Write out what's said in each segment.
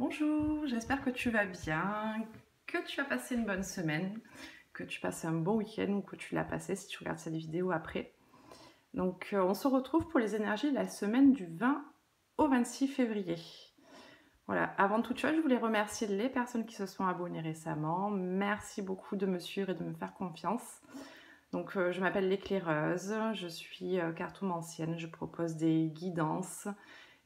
Bonjour, j'espère que tu vas bien, que tu as passé une bonne semaine, que tu passes un bon week-end ou que tu l'as passé si tu regardes cette vidéo après. Donc on se retrouve pour les énergies de la semaine du 20 au 26 février. Voilà, avant toute chose, je voulais remercier les personnes qui se sont abonnées récemment. Merci beaucoup de me suivre et de me faire confiance. Donc je m'appelle l'éclaireuse, je suis cartomancienne, je propose des guidances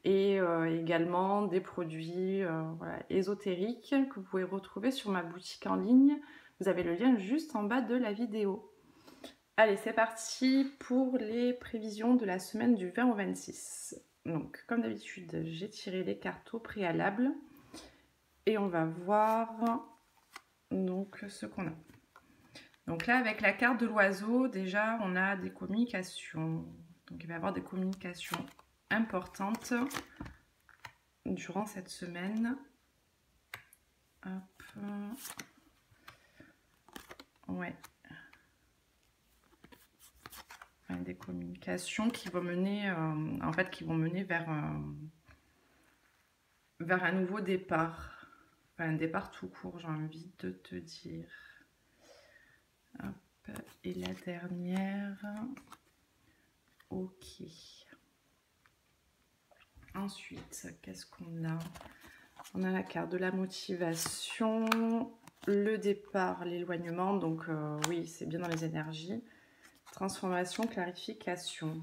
et également des produits voilà, ésotériques que vous pouvez retrouver sur ma boutique en ligne. Vous avez le lien juste en bas de la vidéo. Allez, c'est parti pour les prévisions de la semaine du 20 au 26. Donc, comme d'habitude, j'ai tiré les cartes au préalable et on va voir donc ce qu'on a. Donc là, avec la carte de l'oiseau, déjà, on a des communications. Donc, il va y avoir des communications importantes durant cette semaine. Hop. Ouais. Des communications qui vont mener, en fait, qui vont mener vers un nouveau départ. Enfin, un départ tout court, j'ai envie de te dire. Hop. Et la dernière. Ok. Ensuite, qu'est-ce qu'on a? On a la carte de la motivation, le départ, l'éloignement. Donc oui, c'est bien dans les énergies. Transformation, clarification.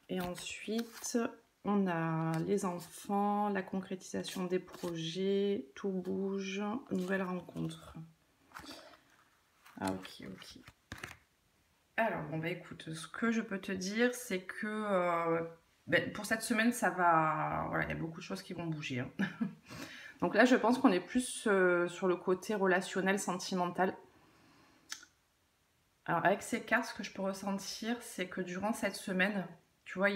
Et ensuite, on a les enfants, la concrétisation des projets, tout bouge, nouvelle rencontre. Ah ok. Alors, bon bah écoute, ce que je peux te dire, c'est que pour cette semaine, ça va... Voilà, il y a beaucoup de choses qui vont bouger. Hein. Donc là, je pense qu'on est plus sur le côté relationnel, sentimental. Alors avec ces cartes, ce que je peux ressentir, c'est que durant cette semaine, tu vois,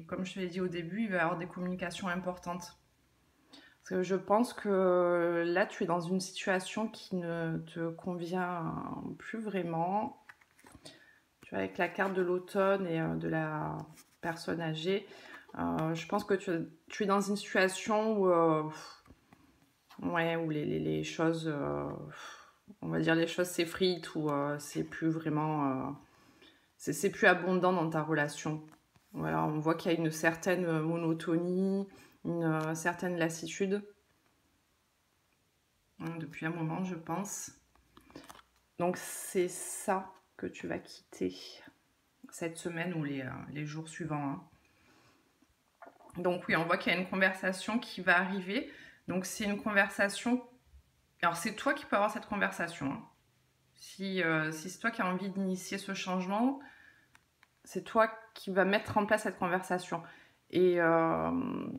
comme je te l'ai dit au début, il va y avoir des communications importantes. Parce que je pense que là, tu es dans une situation qui ne te convient plus vraiment. Tu vois, avec la carte de l'automne et de la personne âgée, je pense que tu es dans une situation où les choses, on va dire les choses s'effritent, où c'est plus vraiment... c'est plus abondant dans ta relation. Voilà, on voit qu'il y a une certaine monotonie, une certaine lassitude. Depuis un moment, je pense. Donc c'est ça que tu vas quitter cette semaine ou les jours suivants. Hein. Donc oui, on voit qu'il y a une conversation qui va arriver. Donc c'est une conversation... Alors c'est toi qui peux avoir cette conversation. Hein. Si c'est toi qui as envie d'initier ce changement, c'est toi qui vas mettre en place cette conversation. Et on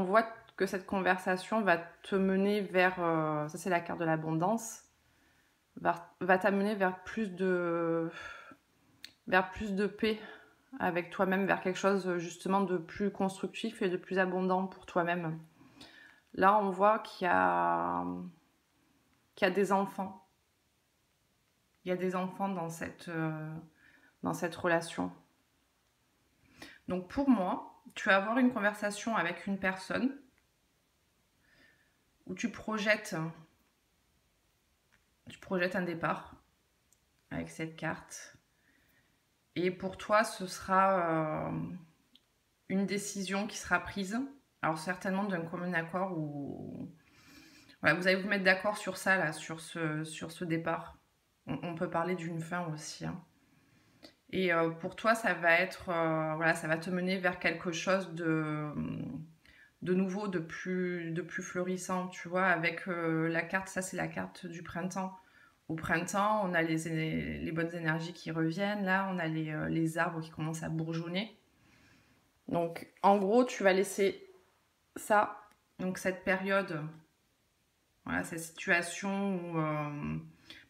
voit que cette conversation va te mener vers... ça c'est la carte de l'abondance. Va t'amener vers plus de paix avec toi-même, vers quelque chose justement de plus constructif et de plus abondant pour toi-même. Là, on voit qu'il y a des enfants. Il y a des enfants dans cette relation. Donc pour moi, tu vas avoir une conversation avec une personne où tu projettes un départ avec cette carte. Et pour toi, ce sera une décision qui sera prise. Alors certainement d'un commun accord où voilà, vous allez vous mettre d'accord sur ça, là, sur ce départ. On peut parler d'une fin aussi. Hein. Et pour toi, ça va être, voilà, ça va te mener vers quelque chose de nouveau, de plus fleurissant, tu vois, avec la carte, ça c'est la carte du printemps. Au printemps, on a les bonnes énergies qui reviennent, là, on a les arbres qui commencent à bourgeonner. Donc, en gros, tu vas laisser ça, donc cette période, voilà, cette situation où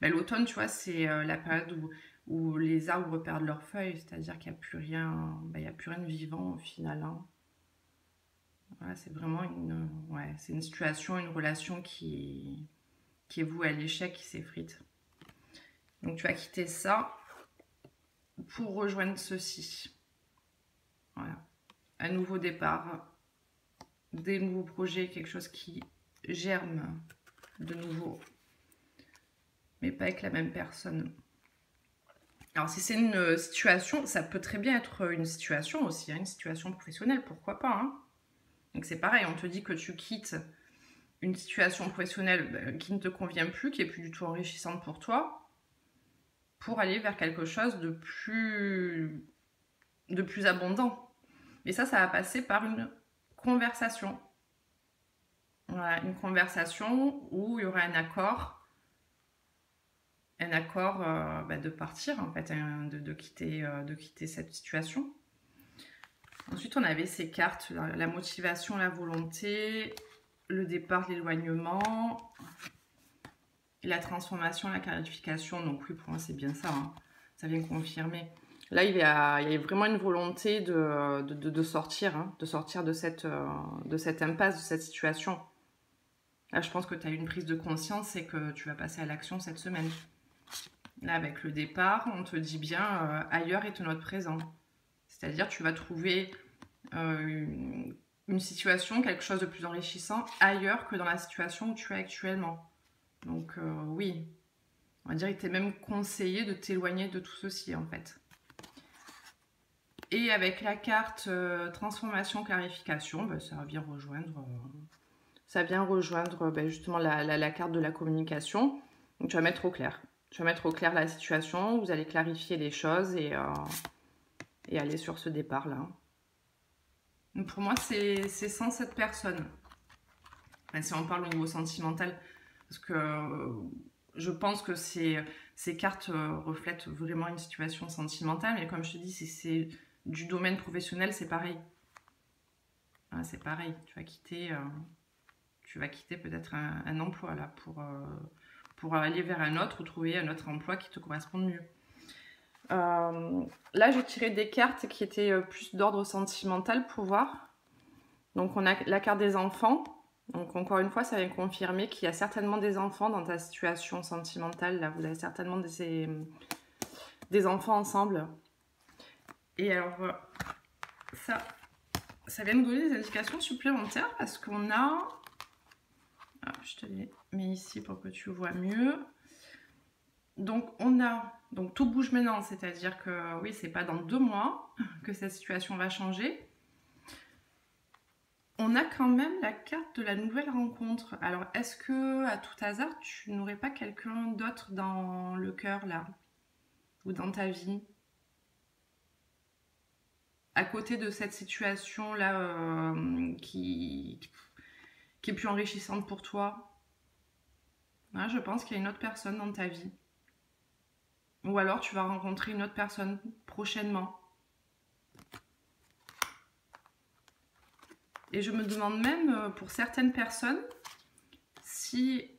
l'automne, tu vois, c'est la période où les arbres perdent leurs feuilles, c'est-à-dire qu'il n'y a plus rien, il y a plus rien de vivant au final. Hein. Voilà, c'est vraiment c'est une situation, une relation qui est vouée à l'échec, qui s'effrite. Donc tu vas quitter ça pour rejoindre ceci. Voilà. Un nouveau départ, des nouveaux projets, quelque chose qui germe de nouveau, mais pas avec la même personne. Alors si c'est une situation, ça peut très bien être une situation aussi, hein, une situation professionnelle, pourquoi pas, hein. Donc c'est pareil, on te dit que tu quittes une situation professionnelle qui ne te convient plus, qui est plus du tout enrichissante pour toi, pour aller vers quelque chose de plus abondant. Mais ça va passer par une conversation. Voilà, une conversation où il y aura un accord de partir en fait, hein, de quitter cette situation. Ensuite, on avait ces cartes, la motivation, la volonté, le départ, l'éloignement, la transformation, la clarification. Donc oui, pour moi, c'est bien ça, hein. Ça vient confirmer. Là, il y a vraiment une volonté de sortir, hein, de sortir de cette impasse, de cette situation. Là, je pense que tu as une prise de conscience et que tu vas passer à l'action cette semaine. Là, avec le départ, on te dit bien ailleurs est notre présent. C'est-à-dire, tu vas trouver une situation, quelque chose de plus enrichissant ailleurs que dans la situation où tu es actuellement. Donc, oui, on va dire qu'il t'est même conseillé de t'éloigner de tout ceci, en fait. Et avec la carte transformation, clarification, ben, ça vient rejoindre, justement la carte de la communication. Donc, tu vas mettre au clair. Tu vas mettre au clair la situation, vous allez clarifier les choses et aller sur ce départ-là. Donc pour moi, c'est sans cette personne. Enfin, si on parle au niveau sentimental, parce que je pense que ces cartes reflètent vraiment une situation sentimentale, mais comme je te dis, si c'est du domaine professionnel, c'est pareil. Hein, c'est pareil, tu vas quitter peut-être un emploi là pour aller vers un autre ou trouver un autre emploi qui te corresponde mieux. Là, j'ai tiré des cartes qui étaient plus d'ordre sentimental pour voir. Donc, on a la carte des enfants. Donc, encore une fois, ça vient confirmer qu'il y a certainement des enfants dans ta situation sentimentale. Là, vous avez certainement des enfants ensemble. Et alors, ça vient nous donner des indications supplémentaires parce qu'on a... Ah, je te les mets ici pour que tu vois mieux. Donc, donc tout bouge maintenant, c'est-à-dire que oui, c'est pas dans 2 mois que cette situation va changer. On a quand même la carte de la nouvelle rencontre. Alors, est-ce que, à tout hasard, tu n'aurais pas quelqu'un d'autre dans le cœur, là, ou dans ta vie, à côté de cette situation-là qui est plus enrichissante pour toi? Ouais, je pense qu'il y a une autre personne dans ta vie. Ou alors, tu vas rencontrer une autre personne prochainement. Et je me demande même, pour certaines personnes, si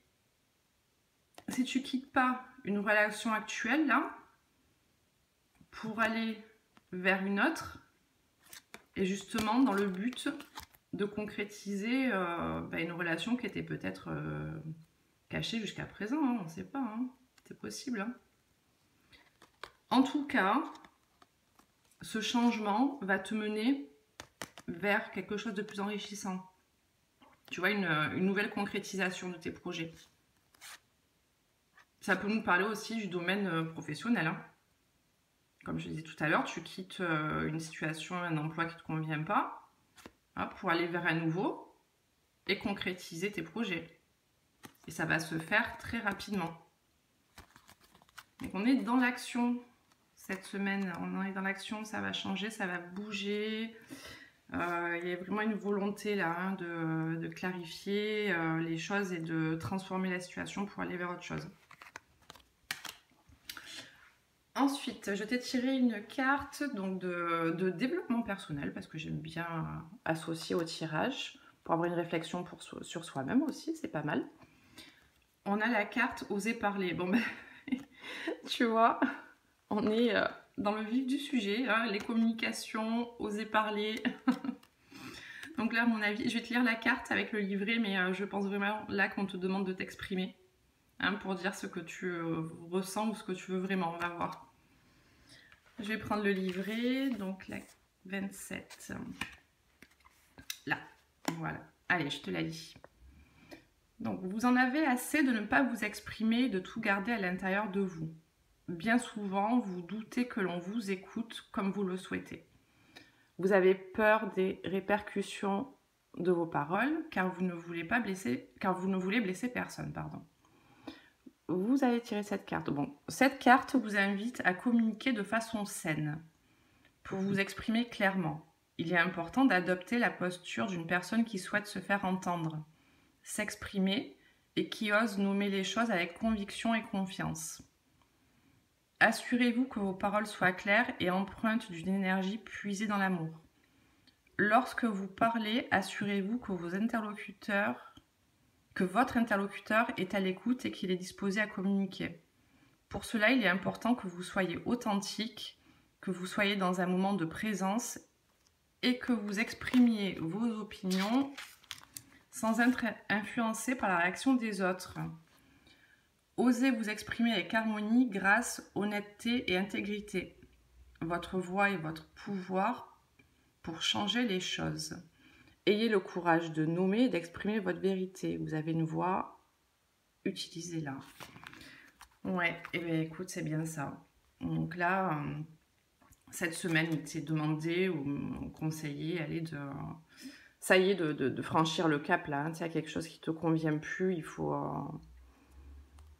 tu quittes pas une relation actuelle, là, pour aller vers une autre, et justement dans le but de concrétiser une relation qui était peut-être cachée jusqu'à présent, hein, on ne sait pas, hein, c'est possible. Hein. En tout cas, ce changement va te mener vers quelque chose de plus enrichissant. Tu vois, une nouvelle concrétisation de tes projets. Ça peut nous parler aussi du domaine professionnel. Hein. Comme je disais tout à l'heure, tu quittes une situation, un emploi qui ne te convient pas, hein, pour aller vers un nouveau et concrétiser tes projets. Et ça va se faire très rapidement. Donc on est dans l'action cette semaine. On est dans l'action, ça va changer, ça va bouger. Il y a vraiment une volonté là hein, de clarifier les choses et de transformer la situation pour aller vers autre chose. Ensuite, je t'ai tiré une carte donc de développement personnel parce que j'aime bien associer au tirage pour avoir une réflexion sur soi-même aussi, c'est pas mal. On a la carte oser parler. Bon ben, tu vois, on est dans le vif du sujet, hein, les communications, oser parler. Donc là, à mon avis, je vais te lire la carte avec le livret, mais je pense vraiment là qu'on te demande de t'exprimer. Hein, pour dire ce que tu ressens ou ce que tu veux vraiment, on va voir. Je vais prendre le livret, donc la 27. Là, voilà. Allez, je te la lis. Donc, vous en avez assez de ne pas vous exprimer, de tout garder à l'intérieur de vous. Bien souvent, vous doutez que l'on vous écoute comme vous le souhaitez. Vous avez peur des répercussions de vos paroles car vous ne voulez blesser personne, pardon. Vous allez tirer cette carte. Bon, cette carte vous invite à communiquer de façon saine pour vous exprimer clairement. Il est important d'adopter la posture d'une personne qui souhaite se faire entendre, s'exprimer et qui ose nommer les choses avec conviction et confiance. Assurez-vous que vos paroles soient claires et empreintes d'une énergie puisée dans l'amour. Lorsque vous parlez, assurez-vous que votre interlocuteur est à l'écoute et qu'il est disposé à communiquer. Pour cela, il est important que vous soyez authentique, que vous soyez dans un moment de présence et que vous exprimiez vos opinions sans être influencé par la réaction des autres. Osez vous exprimer avec harmonie, grâce, honnêteté et intégrité. Votre voix est votre pouvoir pour changer les choses. Ayez le courage de nommer et d'exprimer votre vérité. Vous avez une voix, utilisez-la. Ouais, et bien écoute, c'est bien ça. Donc là, cette semaine, il t'est demandé ou conseillé, ça y est, de franchir le cap là. Il y a quelque chose qui ne te convient plus, il faut...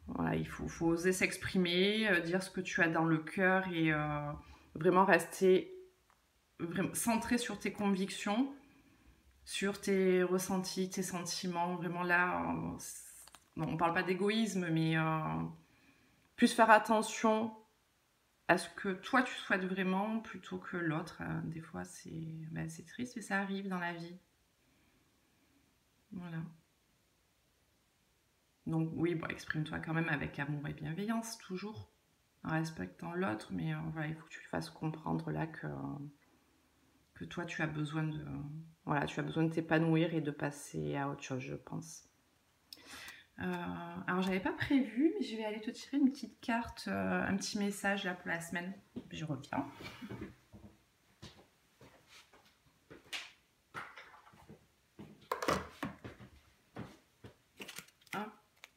Voilà, faut oser s'exprimer, dire ce que tu as dans le cœur et vraiment rester centré sur tes convictions, sur tes ressentis, tes sentiments. Vraiment là, on ne parle pas d'égoïsme, mais plus faire attention à ce que toi tu souhaites vraiment plutôt que l'autre. Des fois, c'est triste, mais ça arrive dans la vie. Voilà. Donc oui, bon, exprime-toi quand même avec amour et bienveillance, toujours, en respectant l'autre, mais voilà, il faut que tu lui fasses comprendre là que toi, tu as besoin de t'épanouir et de passer à autre chose, je pense. Alors, j'avais pas prévu, mais je vais aller te tirer une petite carte, un petit message là pour la semaine. Puis je reviens.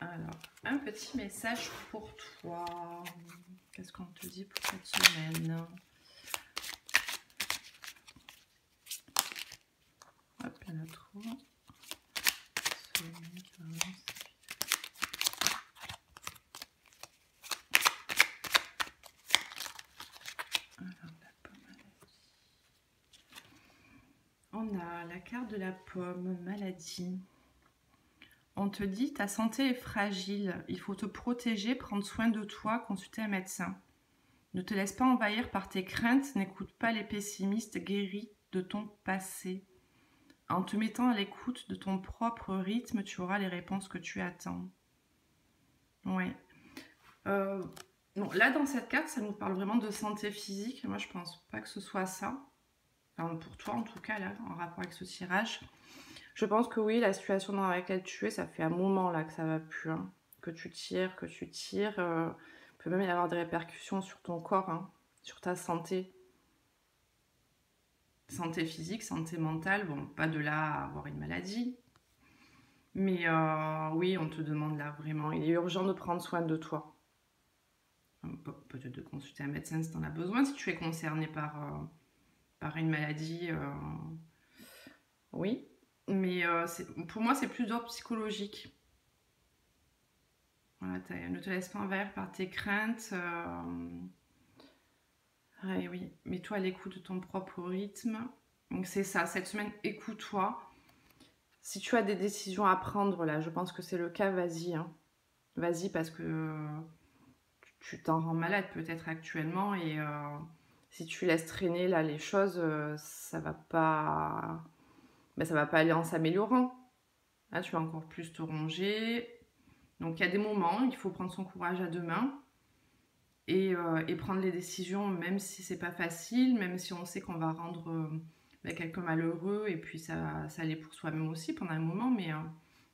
Alors, un petit message pour toi. Qu'est-ce qu'on te dit pour cette semaine? Hop, il y en a trop. On a la carte de la pomme, maladie. On te dit ta santé est fragile, il faut te protéger, prendre soin de toi, consulter un médecin. Ne te laisse pas envahir par tes craintes, n'écoute pas les pessimistes, guéris de ton passé. En te mettant à l'écoute de ton propre rythme, tu auras les réponses que tu attends. Ouais. Bon, là, dans cette carte, ça nous parle vraiment de santé physique. Moi, je pense pas que ce soit ça. Enfin, pour toi, en tout cas, là, en rapport avec ce tirage. Je pense que oui, la situation dans laquelle tu es, ça fait un moment là que ça va plus. Hein. Que tu tires. Il peut même y avoir des répercussions sur ton corps, hein, sur ta santé. Santé physique, santé mentale. Bon, pas de là à avoir une maladie. Mais oui, on te demande là vraiment, il est urgent de prendre soin de toi. Peut-être de consulter un médecin si tu en as besoin, si tu es concerné par une maladie. Oui. Mais pour moi, c'est plus d'ordre psychologique. Voilà, ne te laisse pas envahir par tes craintes. Ouais, oui, mets-toi à l'écoute de ton propre rythme. Donc c'est ça, cette semaine, écoute-toi. Si tu as des décisions à prendre, là, je pense que c'est le cas, vas-y. Hein. Vas-y parce que tu t'en rends malade peut-être actuellement et si tu laisses traîner là les choses, ça va pas aller en s'améliorant. Là, tu vas encore plus te ronger. Donc, il y a des moments, il faut prendre son courage à deux mains et prendre les décisions, même si c'est pas facile, même si on sait qu'on va rendre quelqu'un malheureux et puis ça l'est pour soi-même aussi pendant un moment. Mais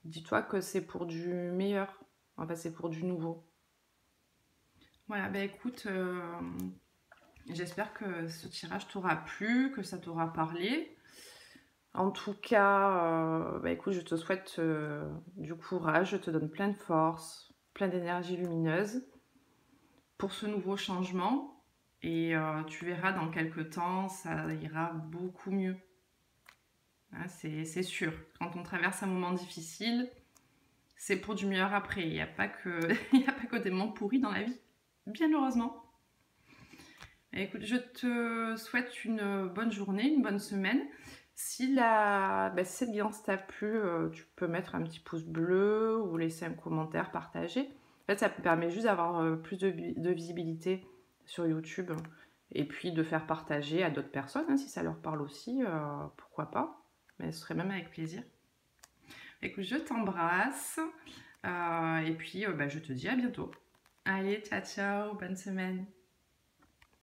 dis-toi que c'est pour du meilleur. En fait, c'est pour du nouveau. Voilà, écoute, j'espère que ce tirage t'aura plu, que ça t'aura parlé. En tout cas, bah, écoute, je te souhaite du courage, je te donne plein de force, plein d'énergie lumineuse pour ce nouveau changement. Et tu verras, dans quelques temps, ça ira beaucoup mieux. Hein, c'est sûr. Quand on traverse un moment difficile, c'est pour du meilleur après. Il n'y a pas que, il n'y a pas que des moments pourris dans la vie, bien heureusement. Écoute, je te souhaite une bonne journée, une bonne semaine. Si cette guidance t'a plu, tu peux mettre un petit pouce bleu ou laisser un commentaire, partager. En fait, ça me permet juste d'avoir plus de visibilité sur YouTube et puis de faire partager à d'autres personnes, hein, si ça leur parle aussi, pourquoi pas. Mais ce serait même avec plaisir. Écoute, je t'embrasse et puis je te dis à bientôt. Allez, ciao ciao, bonne semaine.